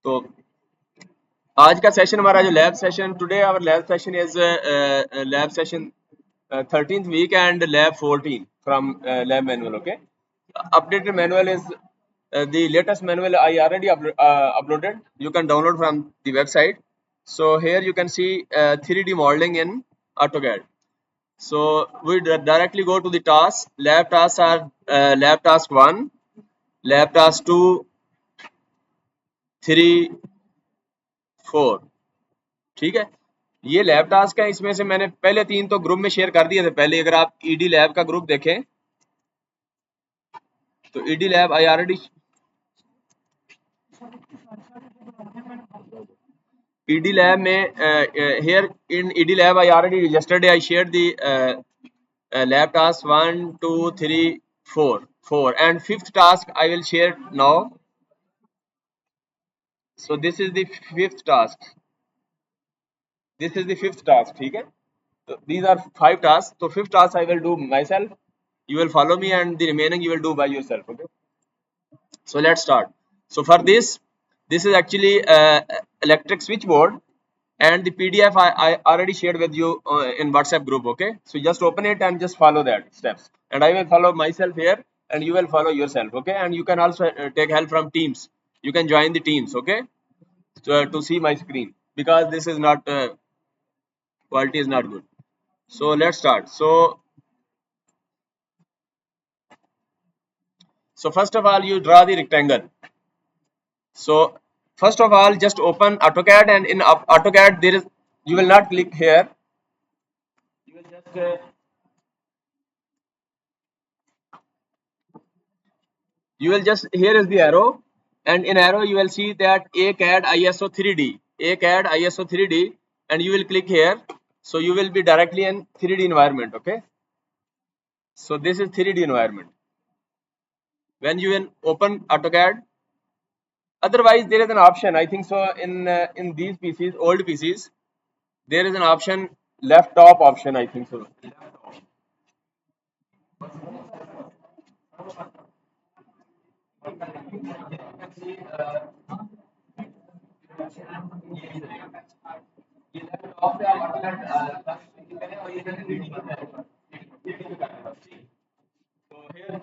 तो आज का सेशन हमारा जो lab session today our lab session is lab session 13th week and lab 14 from lab manual. Okay, updated manual is the latest manual I already uploaded. You can download from the website. So here you can see 3D modeling in AutoCAD. So we directly go to the task. Lab tasks are lab task 1, lab task 2, 3, 4. ठीक है, ये lab task है। इसमें से मैंने पहले 3 तो group में शेयर कर दिए थे पहले। अगर आप ईडी लैब का ग्रुप देखें तो ED lab I already ED lab में here in ED lab I already yesterday I shared the lab task 1, 2, 3, 4 and fifth task I will share now. So this is the fifth task. This is the fifth task. ठीक है, so these are 5 tasks. So fifth task I will do myself. You will follow me and the remaining you will do by yourself. Okay. So let's start. So for this is actually electric switchboard, and the PDF I already shared with you in WhatsApp group. Okay, so just open it and just follow that steps, and I will follow myself here and you will follow yourself. Okay, and you can also take help from teams. You can join the teams. Okay, to see my screen, because this is not quality is not good. So let's start. So first of all you draw the rectangle. So first of all, just open AutoCAD, and in AutoCAD there is, you will not click here. You will just here is the arrow, and in arrow you will see that ACAD ISO 3D, ACAD ISO 3D, and you will click here. So you will be directly in 3D environment. Okay. So this is 3D environment. When you will open AutoCAD, otherwise there is an option. I think so in these PCs, old PCs, there is an option, left top option. I think so.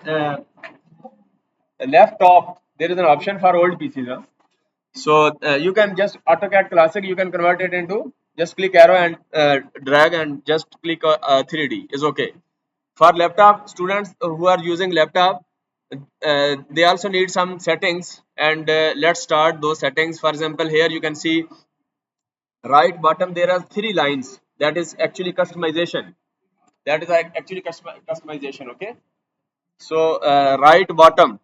Uh, left top there is an option for old PCs. Huh? So you can just AutoCAD Classic, you can convert it into, just click arrow and drag and just click 3D is okay. For laptop students who are using laptop, they also need some settings, and let's start those settings. For example, here you can see right bottom there are 3 lines. That is actually customization. That is actually customization. Okay. So right bottom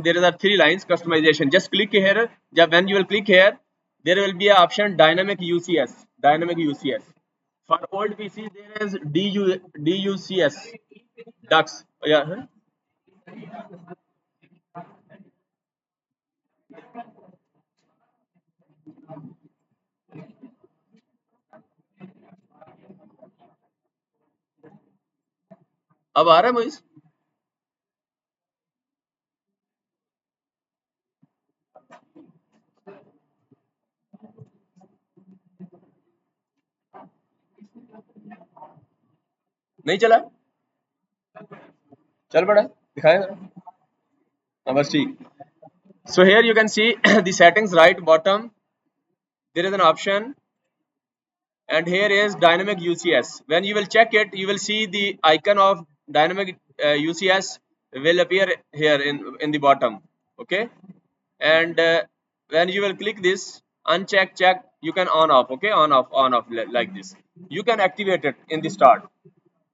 there are 3 lines customization. Just click here. When you will click here, there will be an option dynamic UCS. Dynamic UCS. For old PC there is DUCS. Dux. Yeah. Huh? अब आ रहा है मुझे? नहीं चला? चल पड़ा? दिखाएगा? हाँ बस ठीक. So here you can see the settings right bottom. There is an option, and here is dynamic UCS. When you will check it, you will see the icon of dynamic UCS will appear here in the bottom. Okay, and when you will click this, uncheck, check, you can on off. Okay, on off like this. You can activate it in the start.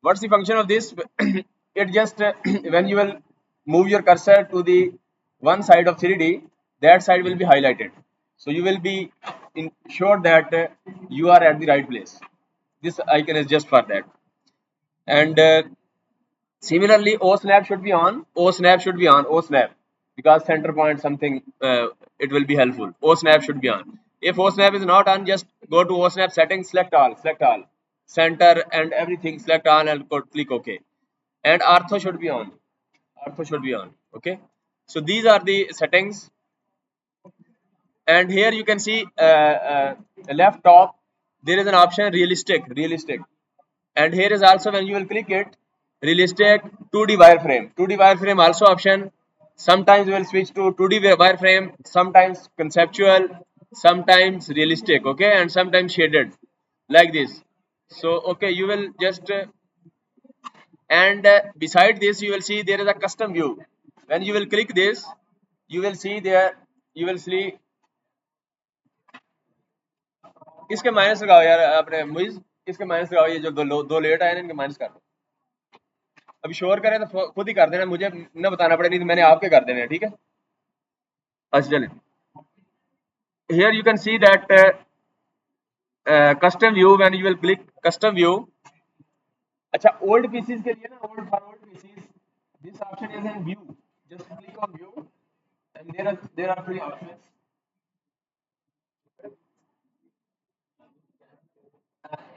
What's the function of this? It just when you will move your cursor to the one side of 3D, that side will be highlighted, so you will be sure that you are at the right place. This icon is just for that. And similarly, O snap should be on. O snap should be on. O snap, because center point something, it will be helpful. O snap should be on. If O snap is not on, just go to O snap settings, select all, center and everything, select all and click OK. And ortho should be on. Ortho should be on. Okay. So these are the settings. and here you can see left top there is an option realistic, and here is also when you will click it realistic 2D wireframe. 2D wireframe also option. Sometimes we will switch to 2D wireframe, sometimes conceptual, sometimes realistic, okay, and sometimes shaded like this. So okay, you will just and beside this you will see there is a custom view. When you will click this, you will see there, you will see इसके minus लगाओ यार अपने मुइज, इसके minus लगाओ, ये जो दो late आए हैं इनके माइनस कर दो। अभी शोर करें तो खुद ही कर देना, मुझे न बताना पड़े, नहीं तो मैंने आपके कर देने हैं, ठीक है। अच्छा चलें, here you can see that custom view, when you will click custom view। अच्छा old pieces के लिए ना, old pieces this option is in view, just click on view and there are three options।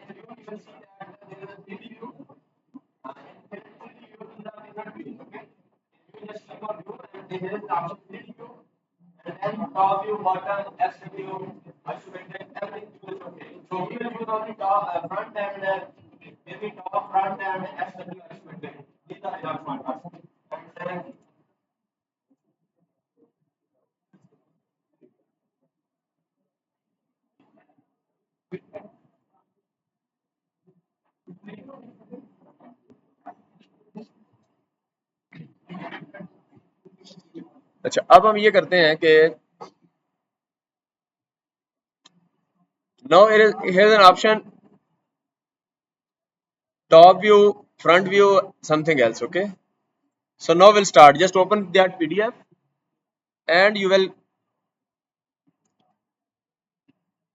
In view you will see that there is a 3D view, in 3D view these are different views, okay। You just click on view and there is the option 3D view, and then top view, bottom, SW, isometric, everything is okay। So we will use only top, front and maybe top, front and SW isometric, these are enough for us। And then अच्छा अब हम ये करते हैं कि now here is an option top view, front view, something else, okay। So now we'll start, just open that PDF and you will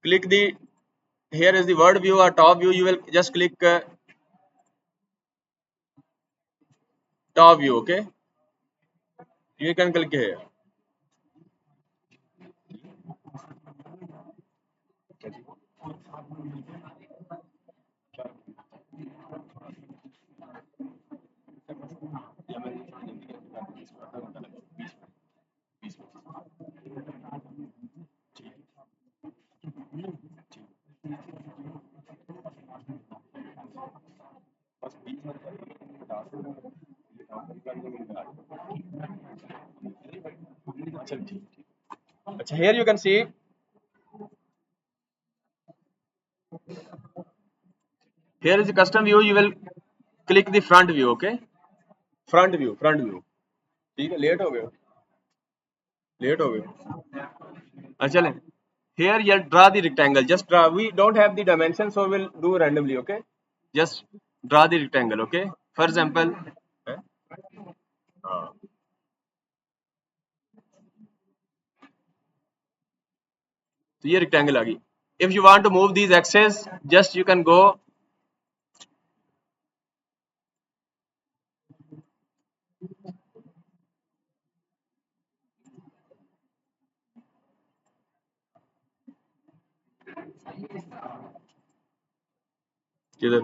click the, here is the word view or top view, you will just click top view, okay, you can click here। अच्छा here you can see, here is the custom view, you will click the front view, okay, front view ठीक है। Late हो गए अच्छा चलें, here you draw the rectangle, just draw, we don't have the dimension so we'll do randomly, okay, just draw the rectangle, okay, for example हाँ, तो ये rectangle आ गई। if you want to move these axes just you can go किधर,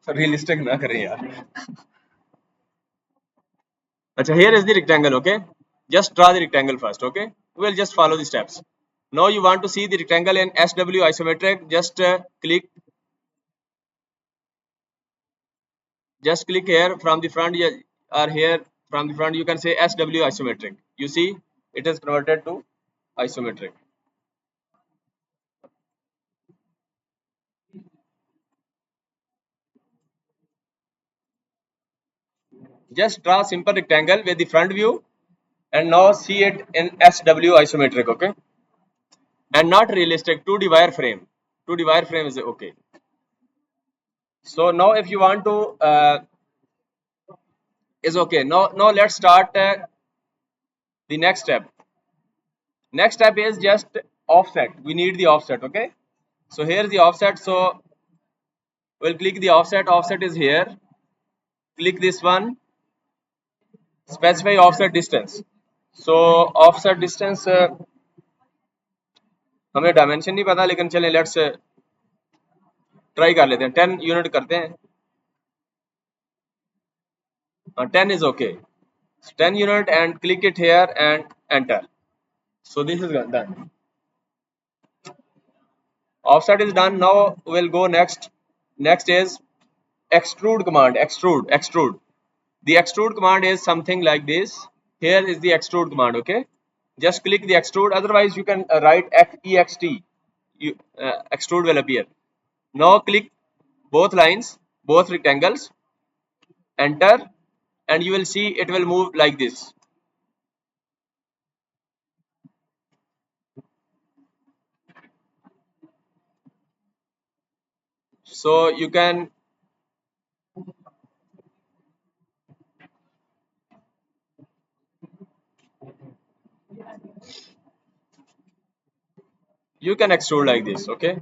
realistic ना करें यार। अच्छा here is the rectangle, okay, just draw the rectangle first, okay, we'll just follow the steps। now you want to see the rectangle in SW isometric, just click here from the front, or here from the front you can say SW isometric, you see it is converted to isometric। just draw simple rectangle with the front view and now see it in SW isometric, okay, and not realistic 2D wireframe, 2D wireframe is okay। so now if you want to is okay, now let's start the next step is just offset, we need the offset, okay, So here the offset. So we'll click the offset. Offset is here. Click this one. Specify offset distance. So offset distance हमें dimension नहीं पता, लेकिन चलें let's try कर लेते हैं. 10 unit करते हैं. 10 is okay. So 10 unit and click it here and enter. So this is done. Offset is done. Now we'll go next. Next is extrude command. Extrude. The extrude command is something like this. Here is the extrude command. Okay, just click the extrude. Otherwise you can write ext. Extrude will appear. Now click both lines, both rectangles, enter, and you will see it will move like this. So you can extrude like this. Okay.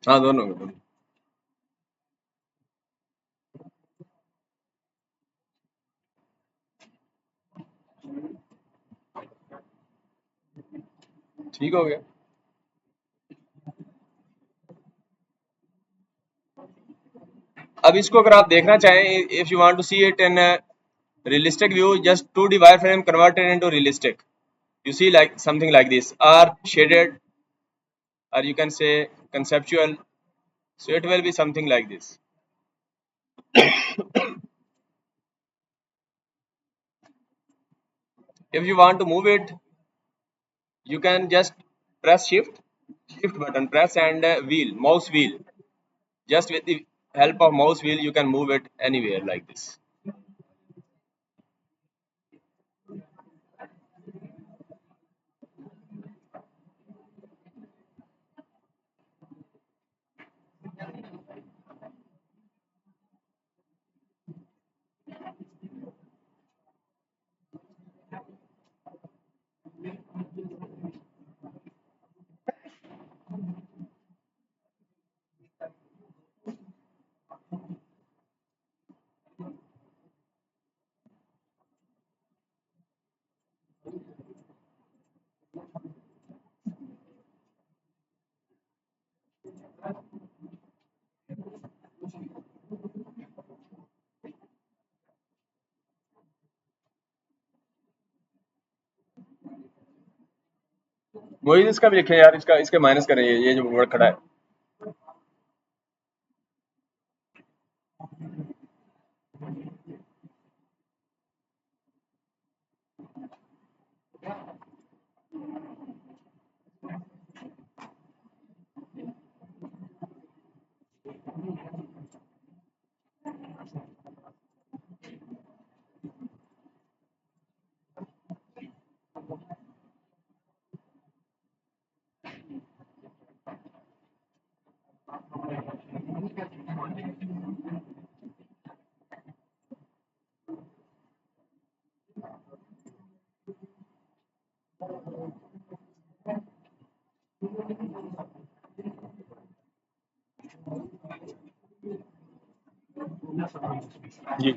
हाँ दोनों. ठीक हो गया. अब इसको अगर आप देखना चाहें, if you want to see it in realistic view, just 2D wireframe converted into realistic. You see like something like this, or shaded, or you can say conceptual. So it will be something like this. If you want to move it, you can just press shift button, press, and mouse wheel. Just with the help of mouse wheel, you can move it anywhere like this. वही इसका भी लिखे यार, इसका इसके minus करें, ये जो वर्ड खड़ा है. जी.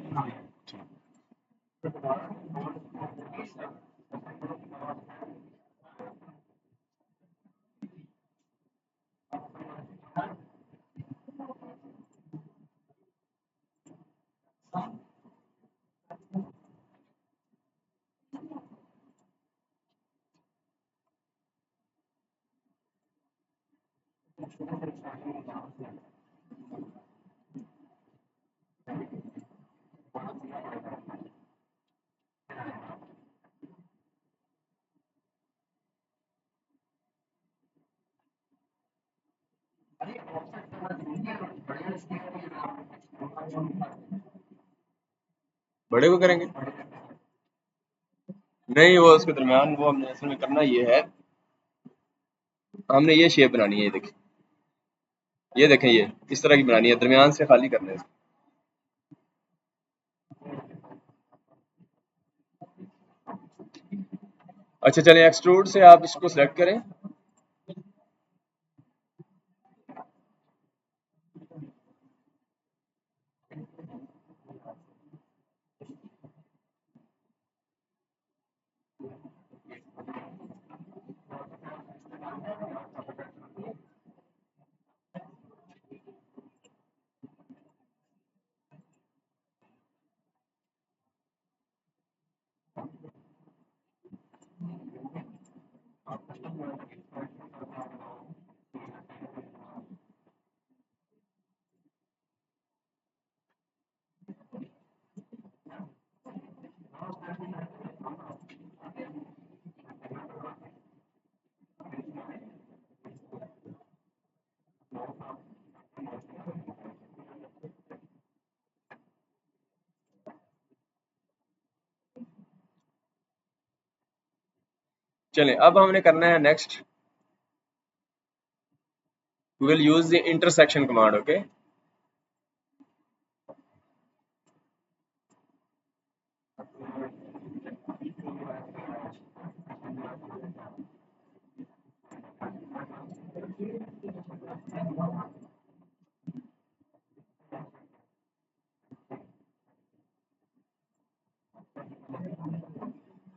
बड़े को करेंगे नहीं, वो उसके दरमियान, वो हमने असल में करना ये है, हमने ये शेप बनानी है. ये देखें, ये देखें, ये इस तरह की बनानी है, दरमियान से खाली करना है. अच्छा चलिए, एक्सट्रूड से आप इसको सिलेक्ट करें। चलिए अब हमने करना है next, we will use the intersection command. Okay,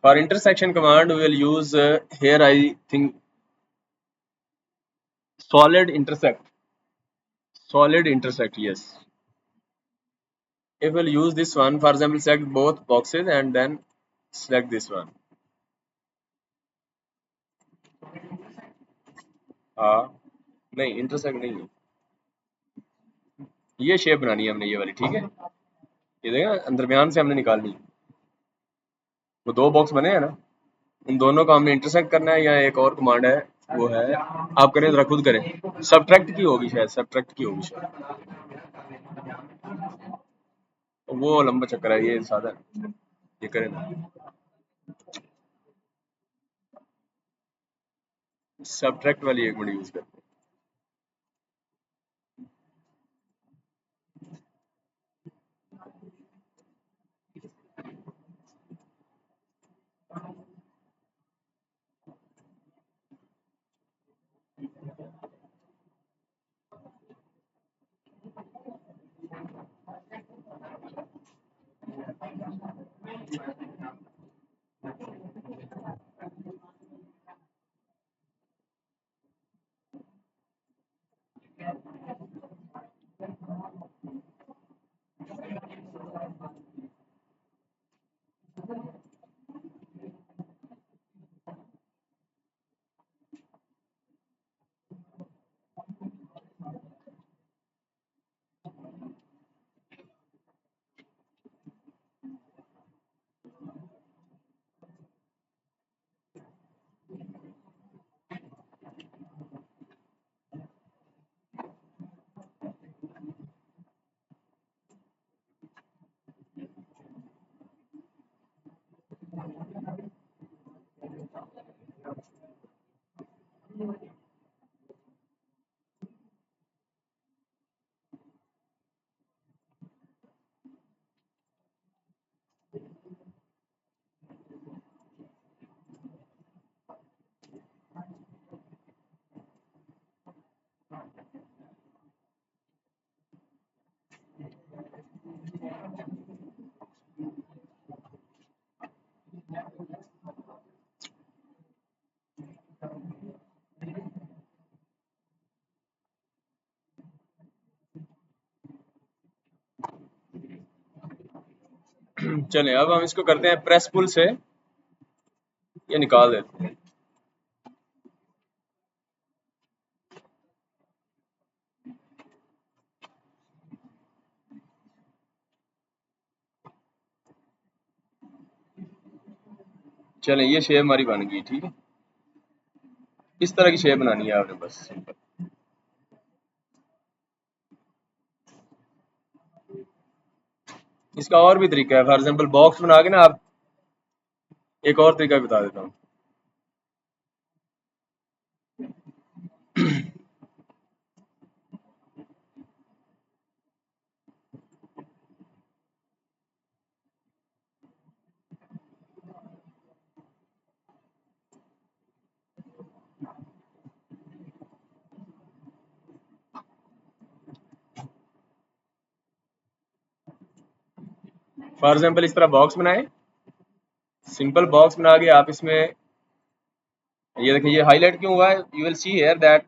for intersection command we will use here I think solid intersect. Solid intersect, yes. If we'll use this one, for example, select both boxes and then select this one. हाँ, नहीं intersect नहीं है, ये shape बनानी है हमने, ये वाली, ठीक है। ये देखा दरमियान से हमने निकालनी है। वो दो बॉक्स बने हैं ना, उन दोनों को हमने इंटरसेक्ट करना है। या एक और कमांड है, वो है, आप करें जरा खुद करें, सबट्रैक्ट की होगी शायद, सबट्रैक्ट की होगी शायद। वो लंबा चक्कर है, ये सादा है। ये करें ना, सबट्रैक्ट वाली एक मिनट यूज करते हैं। चलिए अब हम इसको करते हैं प्रेस पुल से, ये निकाल देते हैं। चलिए ये शेप हमारी बन गई, ठीक है। इस तरह की शेप बनानी है आपने, बस सिंपल। इसका और भी तरीका है, फॉर एग्जांपल बॉक्स बना के ना आप, एक और तरीका बता देता हूँ। फॉर एग्जाम्पल इस तरह बॉक्स बनाए, सिंपल बॉक्स बना के आप इसमें ये देखिए ये हाईलाइट क्यों हुआ है, you will see here that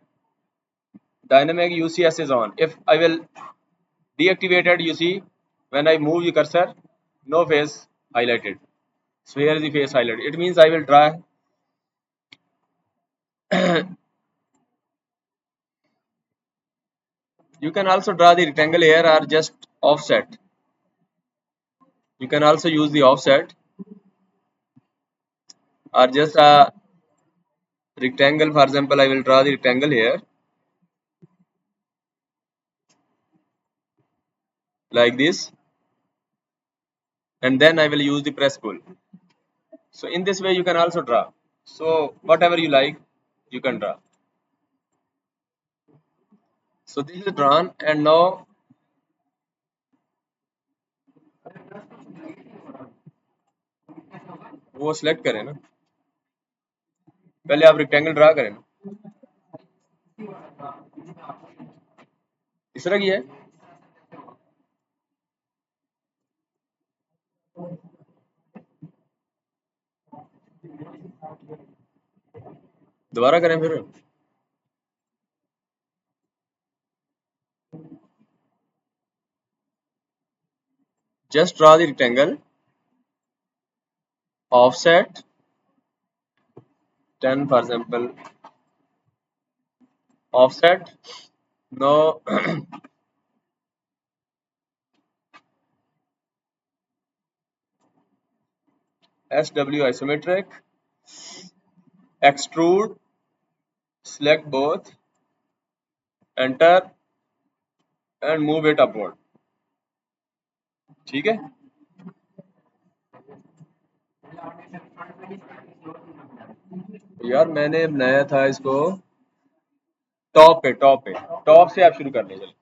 dynamic UCS is on. If I will deactivate it, you see when I move the cursor, no face highlighted. So here is the face highlighted. It means I will draw. You can also draw the rectangle here or just offset. You can also use the offset or just a rectangle. For example, I will draw the rectangle here like this, and then I will use the press pull. So in this way you can also draw. So whatever you like, you can draw. So this is drawn, and now वो select करें ना, पहले आप rectangle draw करें ना, इस तरह की है, दोबारा करें फिर, just draw the rectangle, offset 10 for example, offset, now SW isometric, extrude, select both, enter and move it upward. ठीक है, यार मैंने बनाया था इसको टॉप से आप शुरू कर ले, चले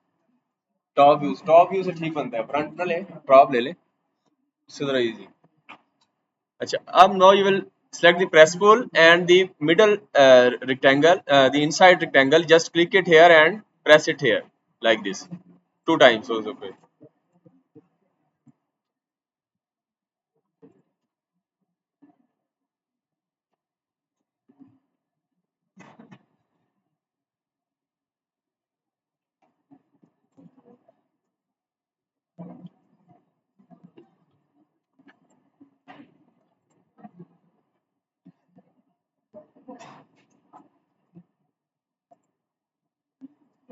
टॉप व्यू से ठीक बनता है, फ्रंट ना ले, टॉप ले ले, इससे जरा इजी. अच्छा, अब now you will select the press pull and the middle rectangle, the inside rectangle, just click it here and press it here like this 2 times also.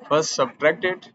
First subtract it,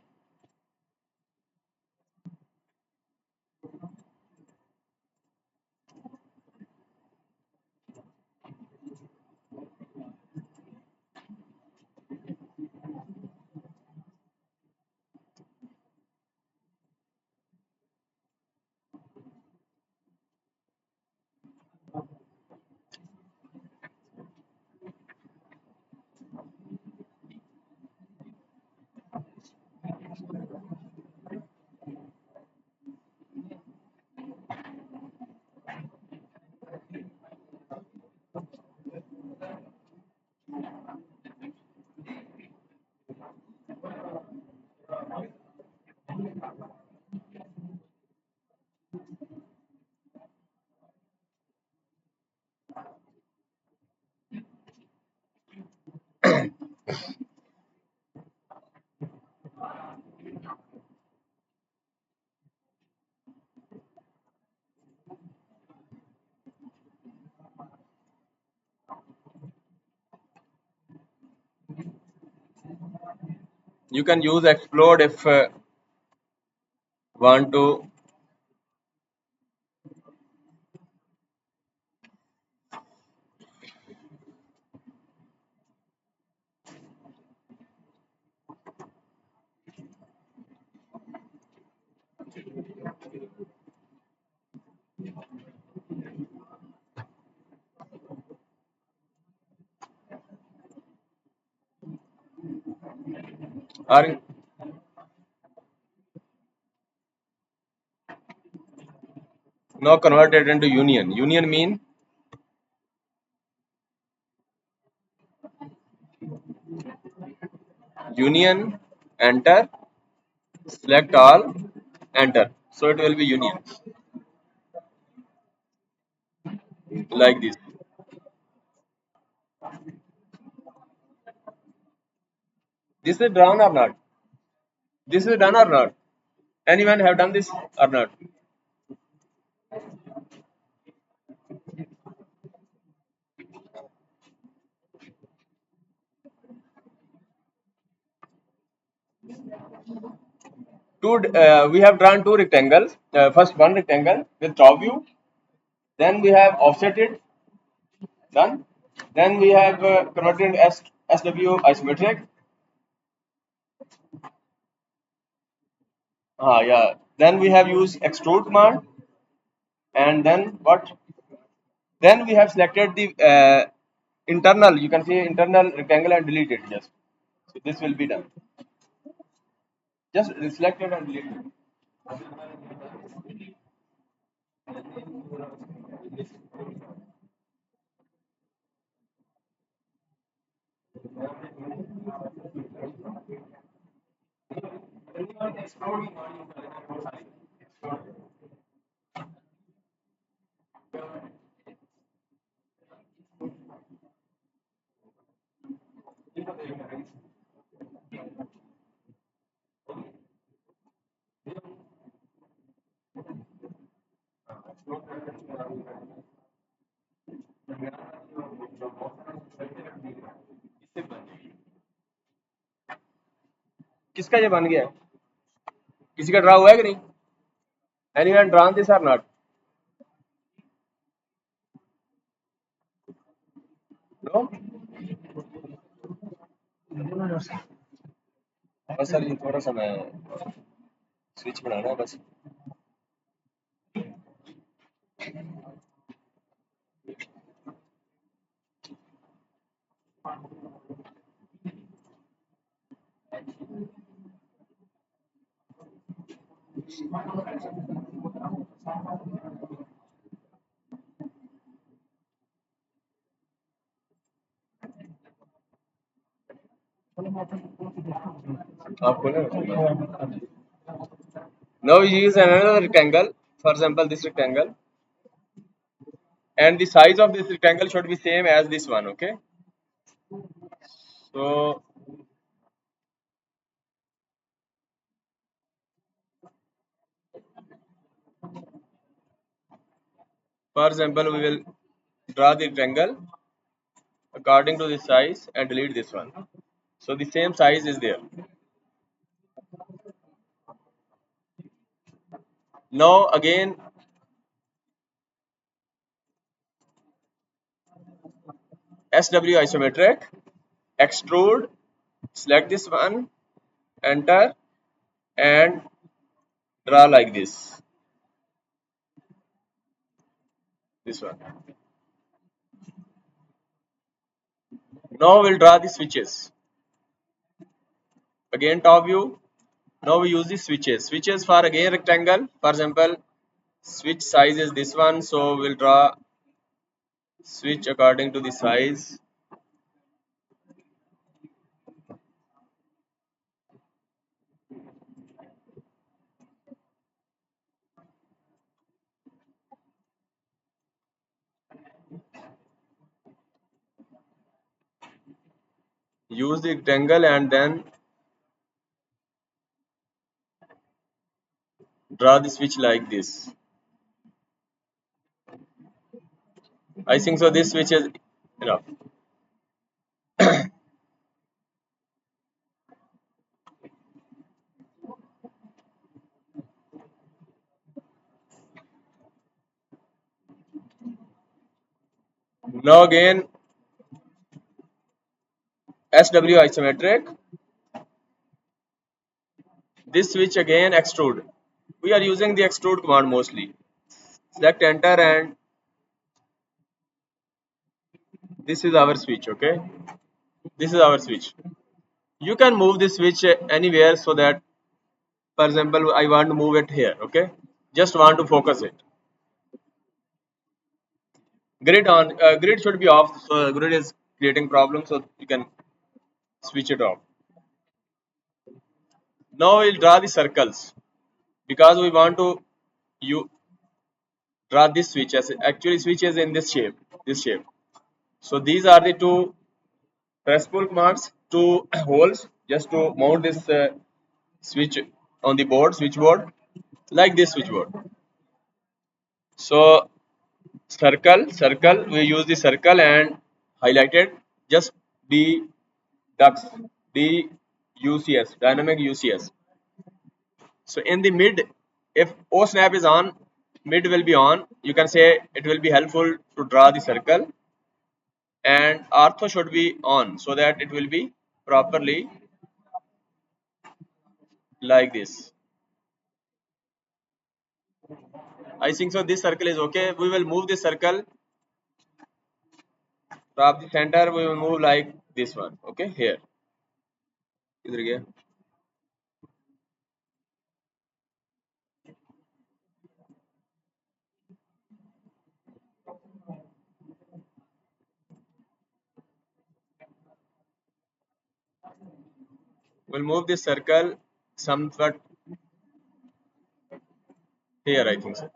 you can use explode if want to. Or now convert it into union mean union, enter, select all, enter, so it will be union. like this. This is drawn or not? This is done or not? Anyone have done this or not? We have drawn two rectangles. First one rectangle with top view. Then we have offset it, done. Then we have converted SW isometric. Yeah. Then we have used extrude command, and then what? Then we have selected the internal. You can see internal rectangle and delete it. Just so this will be done. Just select it and delete it. किसका ये बन गया? किसी का draw हुआ है कि नहीं? Anyone drawn this or not? No? बस सर ये थोड़ा सा मैं स्विच बनाना है बस. आप बोले now we use another rectangle, for example this rectangle, and the size of this rectangle should be same as this one. Okay, so for example we will draw the rectangle according to this size and delete this one, so the same size is there. Now again SW isometric, extrude, select this one, enter, and draw like this one. Now we'll draw the switches. Again top view. Now we use the switches. Switches for again rectangle. For example, switch size is this one, so we'll draw switch according to the size. Use the rectangle and then draw the switch like this. I think so this switch is enough. Now again SW isometric. This switch again extrude. We are using the extrude command mostly. Select enter and this is our switch. Okay, this is our switch. You can move this switch anywhere so that, for example, I want to move it here. Okay, just want to focus it. Grid on, grid should be off, so grid is creating problem, so you can switch it off. Now we'll draw the circles because we want to you draw this switch. As actually switch is in this shape. So these are the two press pull commands, two holes just to mount this switch on the board, switchboard, like this switchboard. So circle, we use the circle and highlighted just D ducts, DUCS, dynamic UCS. So in the mid, if O snap is on, mid will be on. You can say it will be helpful to draw the circle, and ortho should be on so that it will be properly like this. I think so. This circle is okay. We will move this circle from the center. We will move like this one. Okay, here. इधर गया. We'll move this circle somewhat here. I think so.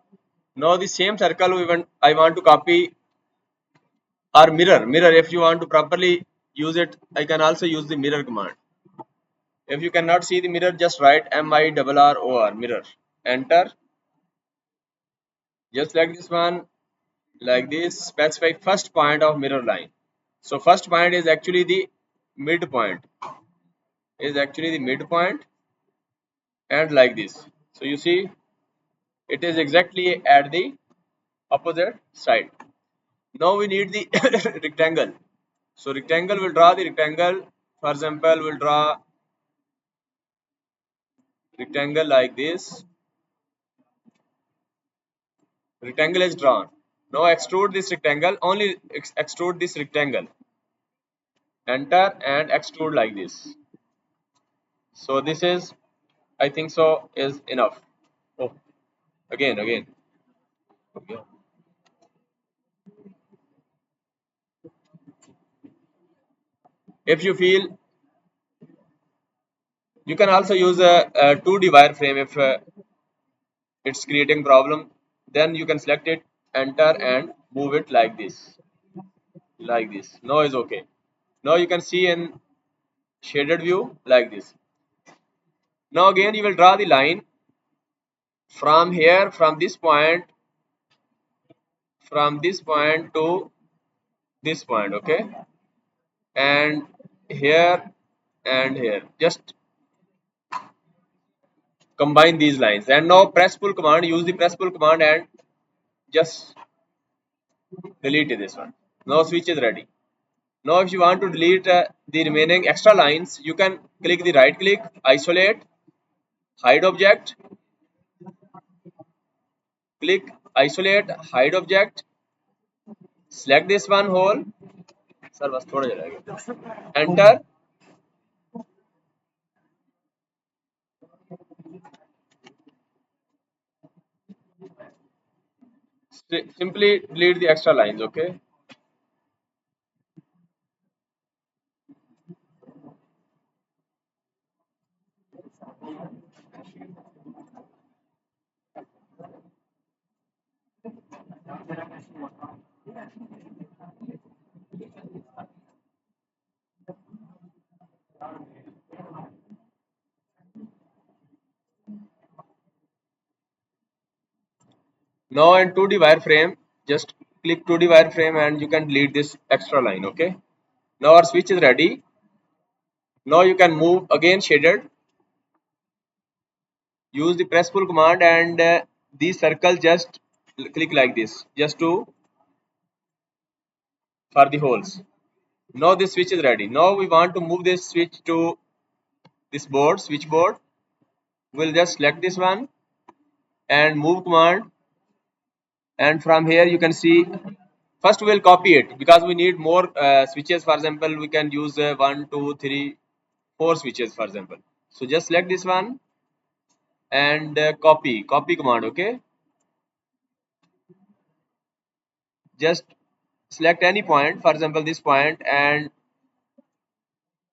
Now the same circle I want to copy or mirror. If you want to properly use it, I can also use the mirror command. If you cannot see the mirror, just write MIRROR, mirror. Enter. Just like this one, like this. Specify first point of mirror line. So first point is actually the midpoint. And like this. So you see, it is exactly at the opposite side. Now we need the rectangle. So rectangle will draw the rectangle. For example, we'll draw rectangle like this. Rectangle is drawn. Now extrude this rectangle. Only extrude this rectangle. Enter and extrude like this. So this is, I think so, is enough. Oh, again. Okay. If you feel, you can also use a 2D wireframe if it's creating problem. Then you can select it, enter and move it like this. Like this. Now is okay. Now you can see in shaded view like this. Now again you will draw the line from here, from this point to this point, okay, and here and here. Just combine these lines, and now press pull command. Use the press pull command and just delete this one. Now switch is ready. Now if you want to delete the remaining extra lines, you can click the right click, isolate, hide object, click isolate, hide object, select this one whole. Sir, बस थोड़ा जरा आगे. Enter. Simply delete the extra lines, okay. Now in 2D wireframe, just click 2D wireframe and you can delete this extra line, okay. Now our switch is ready. Now you can move again shaded. Use the press pull command and these circles just click like this, just to for the holes. Now this switch is ready. Now we want to move this switch to this board, switchboard. We'll just select this one and move command, and from here you can see. First we will copy it because we need more switches. For example, we can use 1, 2, 3, 4 switches, for example. So just select this one and copy command, okay. Just select any point, for example this point, and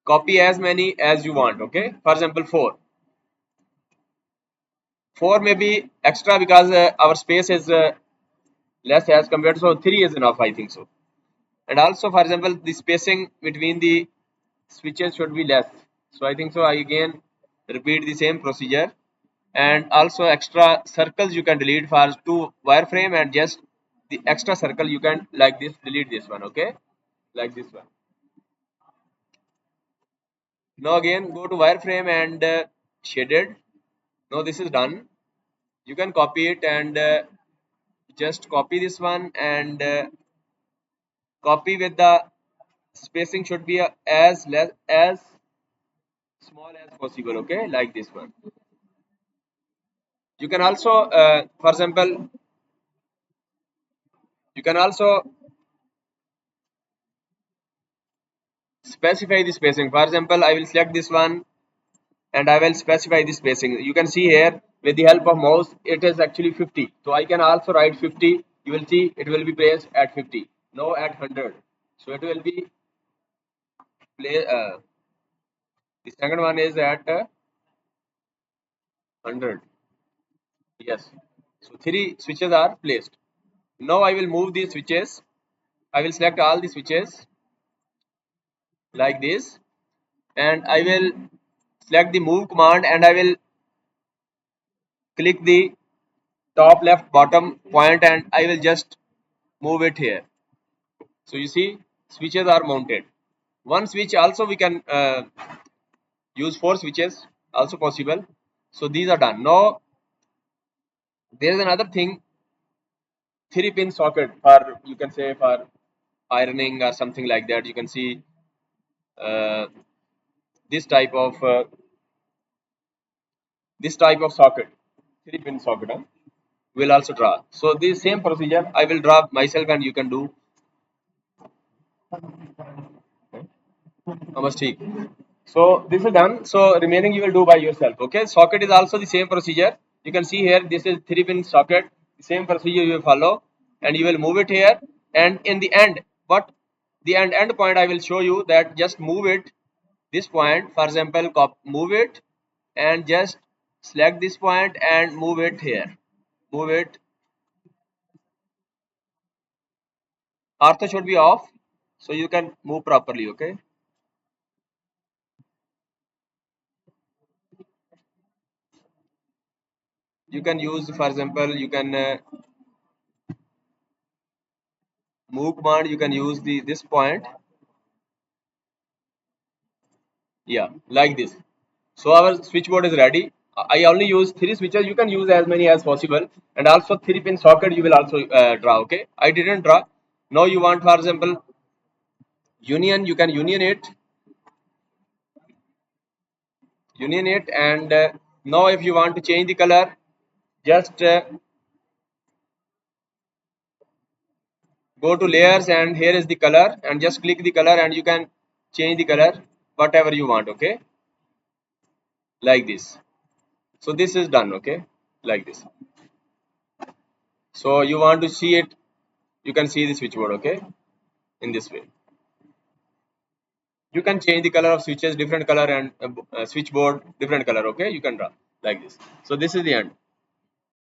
copy as many as you want, okay. For example 4 may be extra because our space is less as compared to, so 3 is enough, I think so. And also, for example, the spacing between the switches should be less. So I think so. I again repeat the same procedure, and also extra circles you can delete for two wireframe, and just the extra circle you can like this delete this one. Okay, like this one. Now again go to wireframe and shaded. Now this is done. You can copy it and just copy this one and copy with the spacing should be as less as small as possible. Okay, like this one. You can also for example, you can also specify the spacing. For example, I will select this one and I will specify the spacing. You can see here with the help of mouse it is actually 50. So I can also write 50. You will see it will be placed at 50. No, at 100. So it will be play. The second one is at 100. Yes. So three switches are placed. Now I will move these switches. I will select all the switches like this, and I will select the move command and I will click the top left bottom point and I will just move it here. So you see switches are mounted. One switch also we can use four switches also possible. So these are done. Now there is another thing, three pin socket for, you can say, for ironing or something like that. You can see uh, this type of socket, three pin socket. Will also draw. So this same procedure I will draw myself and you can do. Namaste. So this is done. So remaining you will do by yourself. Okay. Socket is also the same procedure. You can see here this is three pin socket. The same procedure you will follow, and you will move it here. And in the end, what the end point I will show you that just move it this point. For example, move it and just select this point and move it here. Move it. Ortho should be off, so you can move properly. Okay. You can use, for example, you can move command, you can use the this point, yeah, like this. So our switchboard is ready. I only use three switches. You can use as many as possible, and also three pin socket you will also draw. Okay, I didn't draw. Now you want, for example, union, you can union it, and now if you want to change the color, just go to layers and here is the color and just click the color and you can change the color whatever you want. Okay, like this. So this is done. Okay, like this. So you want to see it, you can see the switchboard. Okay, in this way you can change the color of switches, different color, and switchboard different color. Okay, you can draw like this. So this is the end.